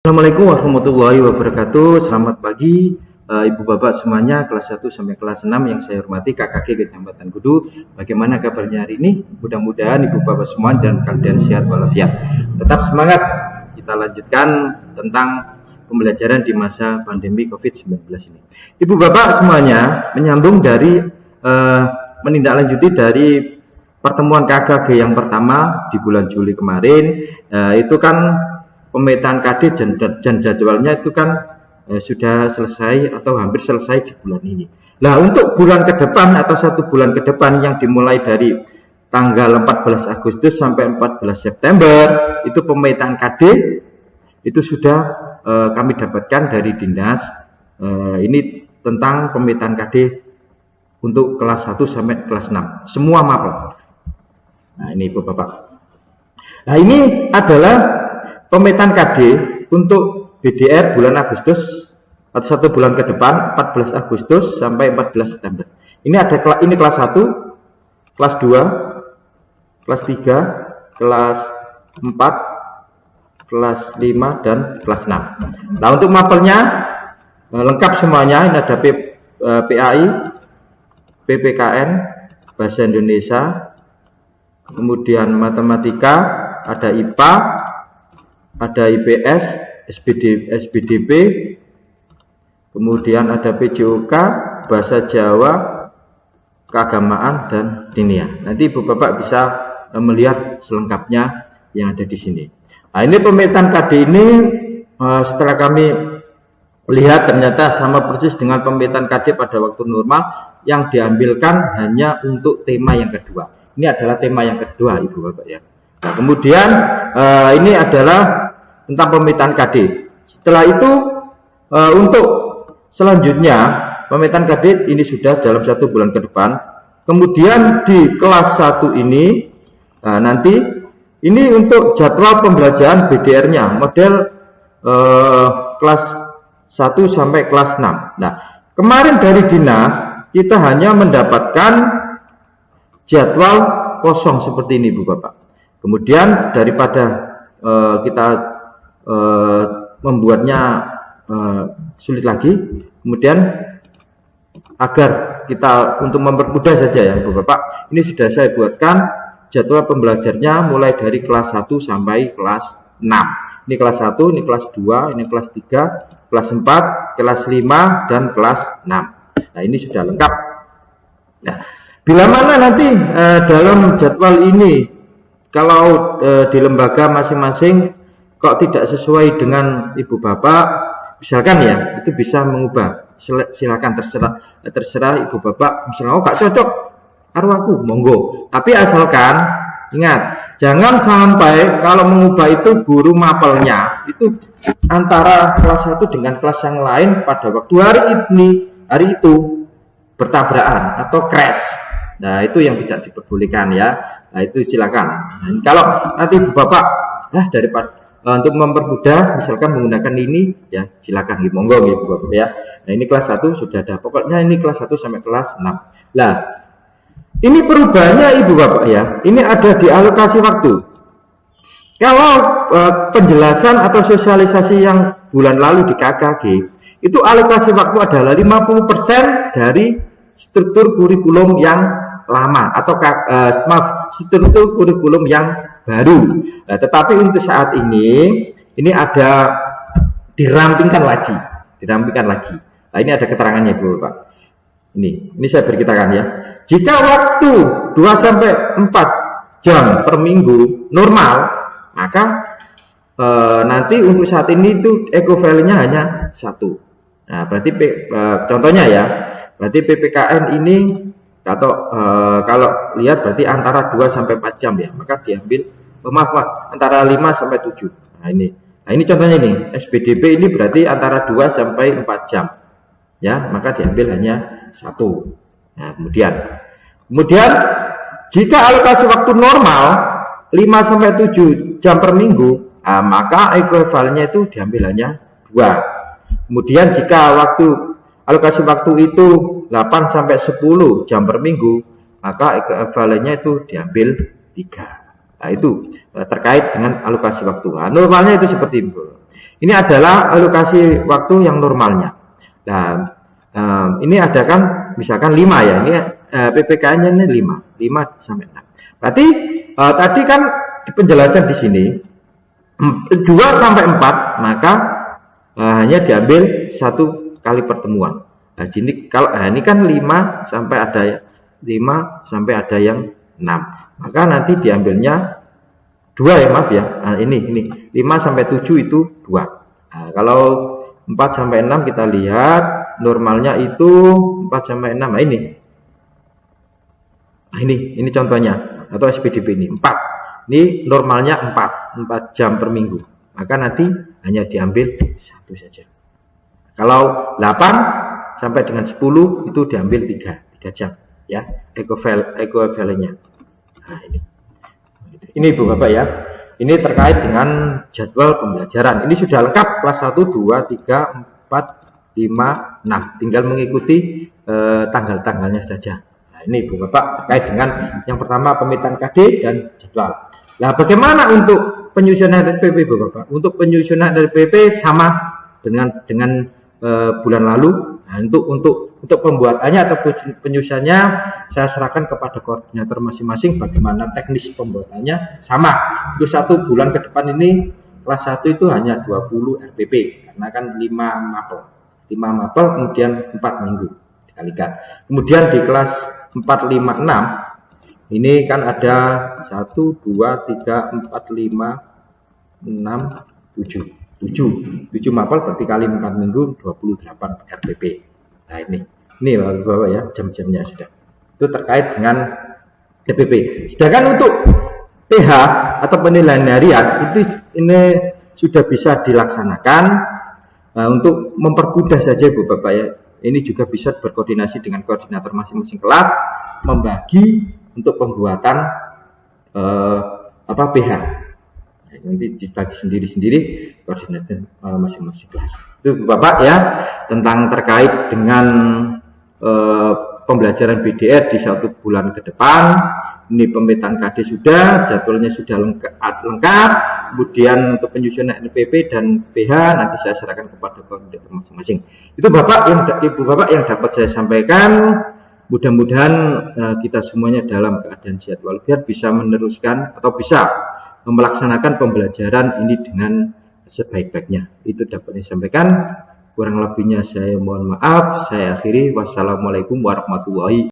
Assalamualaikum warahmatullahi wabarakatuh. Selamat pagi Ibu Bapak semuanya kelas 1 sampai kelas 6 yang saya hormati, KKG Kecamatan Gudu. Bagaimana kabarnya hari ini? Mudah-mudahan Ibu Bapak semua dan kalian sehat walafiat. Tetap semangat. Kita lanjutkan tentang pembelajaran di masa pandemi COVID-19 ini. Ibu Bapak semuanya menyambung dari menindaklanjuti dari pertemuan KKG yang pertama di bulan Juli kemarin. Itu kan pemetaan KD dan jadwalnya itu kan sudah selesai atau hampir selesai di bulan ini. Nah, untuk bulan ke depan atau 1 bulan ke depan yang dimulai dari tanggal 14 Agustus sampai 14 September itu pemetaan KD itu sudah kami dapatkan dari dinas. Ini tentang pemetaan KD untuk kelas 1 sampai kelas 6 semua mapel. Nah, ini Ibu Bapak. Nah, ini adalah pemetaan KD untuk BDR bulan Agustus atau 1 bulan ke depan 14 Agustus sampai 14 September. Ini ini kelas 1, kelas 2, kelas 3, kelas 4, kelas 5 dan kelas 6. Nah, untuk mapelnya lengkap semuanya. Ini ada PAI, PPKN, Bahasa Indonesia, kemudian matematika, ada IPA, ada IPS, SBDP, kemudian ada PJOK, Bahasa Jawa, Keagamaan, dan Diniyah. Nanti Ibu Bapak bisa melihat selengkapnya yang ada di sini. Nah, ini pemetaan KD ini setelah kami lihat ternyata sama persis dengan pemetaan KD pada waktu normal yang diambilkan hanya untuk tema yang kedua. Ini adalah tema yang kedua, Ibu Bapak ya. Nah, kemudian ini adalah tentang pemetaan KD. Setelah itu untuk selanjutnya pemetaan KD ini sudah dalam 1 bulan ke depan. Kemudian di kelas 1 ini nanti ini untuk jadwal pembelajaran BDR-nya model kelas 1 sampai kelas 6. Nah, kemarin dari dinas kita hanya mendapatkan jadwal kosong seperti ini, Bu Bapak. Kemudian daripada kita membuatnya sulit lagi, kemudian agar kita untuk mempermudah saja ya Bu Bapak, ini sudah saya buatkan jadwal pembelajarnya mulai dari kelas 1 sampai kelas 6. Ini kelas 1, ini kelas 2, ini kelas 3, kelas 4, kelas 5, dan kelas 6. Nah, ini sudah lengkap. Nah, bila mana nanti dalam jadwal ini kalau di lembaga masing-masing kok tidak sesuai dengan Ibu Bapak, misalkan ya, itu bisa mengubah. Silakan terserah Ibu Bapak. Misalnya, oh gak cocok arwahku, monggo. Tapi asalkan ingat, jangan sampai kalau mengubah itu guru mapelnya itu antara kelas 1 dengan kelas yang lain pada waktu hari itu bertabrakan atau crash. Nah, itu yang tidak diperbolehkan ya. Nah, itu silakan. Nah, kalau nanti Ibu Bapak daripada untuk mempermudah misalkan menggunakan ini ya silakan monggo Ibu Bapak ya. Nah, ini kelas 1 sudah ada. Pokoknya ini kelas 1 sampai kelas 6. Nah, ini perubahannya Ibu Bapak ya. Ini ada di alokasi waktu. Kalau penjelasan atau sosialisasi yang bulan lalu di KKG itu alokasi waktu adalah 50% dari struktur kurikulum yang lama atau struktur kurikulum yang baru. Nah, tetapi untuk saat ini ada dirampingkan lagi. Nah, ini ada keterangannya Bu Bapak. Ini saya beritakan ya. Jika waktu 2 sampai 4 jam per minggu normal, maka nanti untuk saat ini itu eco value-nya hanya 1. Nah, berarti contohnya ya, berarti PPKN ini atau kalau lihat berarti antara 2 sampai 4 jam ya, maka diambil antara 5 sampai 7. Nah, ini contohnya ini SBDP ini berarti antara 2 sampai 4 jam ya, maka diambil hanya 1. Nah, kemudian jika alokasi waktu normal 5 sampai 7 jam per minggu, maka ekuivalennya itu diambil hanya 2. Kemudian jika alokasi waktu itu 8 sampai 10 jam per minggu, maka ekuivalennya itu diambil 3. Nah, itu terkait dengan alokasi waktu. Nah, normalnya itu seperti itu. Ini adalah alokasi waktu yang normalnya. Nah, ini ada kan misalkan 5 ya. Ini PPK-nya ini 5 sampai 6. Berarti tadi kan penjelasan di sini 2 sampai 4, maka hanya diambil 1 kali pertemuan. Nah, jadi kalau ini kan 5 sampai ada yang 6. Maka nanti diambilnya 2 ya, maaf ya. Nah, ini 5 sampai 7 itu 2. Nah, kalau 4 sampai 6 kita lihat normalnya itu 4 sampai 6. Nah, ini contohnya atau SPDP ini 4. Ini normalnya 4 jam per minggu. Maka nanti hanya diambil 1 saja. Kalau 8 sampai dengan 10 itu diambil 3 jam ya, equivalentnya. Nah, ini Ibu Bapak ya. Ini terkait dengan jadwal pembelajaran. Ini sudah lengkap kelas 1, 2, 3, 4, 5, 6. Tinggal mengikuti tanggal-tanggalnya saja. Nah, ini Ibu Bapak terkait dengan yang pertama pemetaan KD dan jadwal. Nah, bagaimana untuk penyusunan RPP Ibu Bapak? Untuk penyusunan RPP sama dengan bulan lalu. Nah, untuk pembuatannya atau penyusunannya saya serahkan kepada koordinator masing-masing. Bagaimana teknis pembuatannya sama. Untuk 1 bulan ke depan ini kelas 1 itu hanya 20 RPP karena kan 5 mapel kemudian 4 minggu dikalikan. Kemudian di kelas 4, 5, 6 ini kan ada 1, 2, 3, 4, 5, 6, 7 mapel berarti kali 4 minggu 28 RPP. Nah, ini Bapak ya, jam-jamnya sudah. Itu terkait dengan DPP. Sedangkan untuk PH atau penilaian harian itu ini sudah bisa dilaksanakan. Nah, untuk mempermudah saja Ibu Bapak ya. Ini juga bisa berkoordinasi dengan koordinator masing-masing kelas membagi untuk pembuatan PH. Nanti dibagi sendiri-sendiri koordinator masing-masing kelas. Itu Bapak ya, tentang terkait dengan pembelajaran BDR di 1 bulan ke depan. Ini pemetaan KD sudah, jadwalnya sudah lengkap. Kemudian untuk penyusunan NPP dan PH nanti saya serahkan kepada koordinator masing-masing. Itu Ibu Bapak yang dapat saya sampaikan. Mudah-mudahan kita semuanya dalam keadaan sehat walafiat bisa meneruskan atau bisa melaksanakan pembelajaran ini dengan sebaik-baiknya. Itu dapat saya sampaikan. Kurang lebihnya saya mohon maaf. Saya akhiri. Wassalamualaikum warahmatullahi wabarakatuh.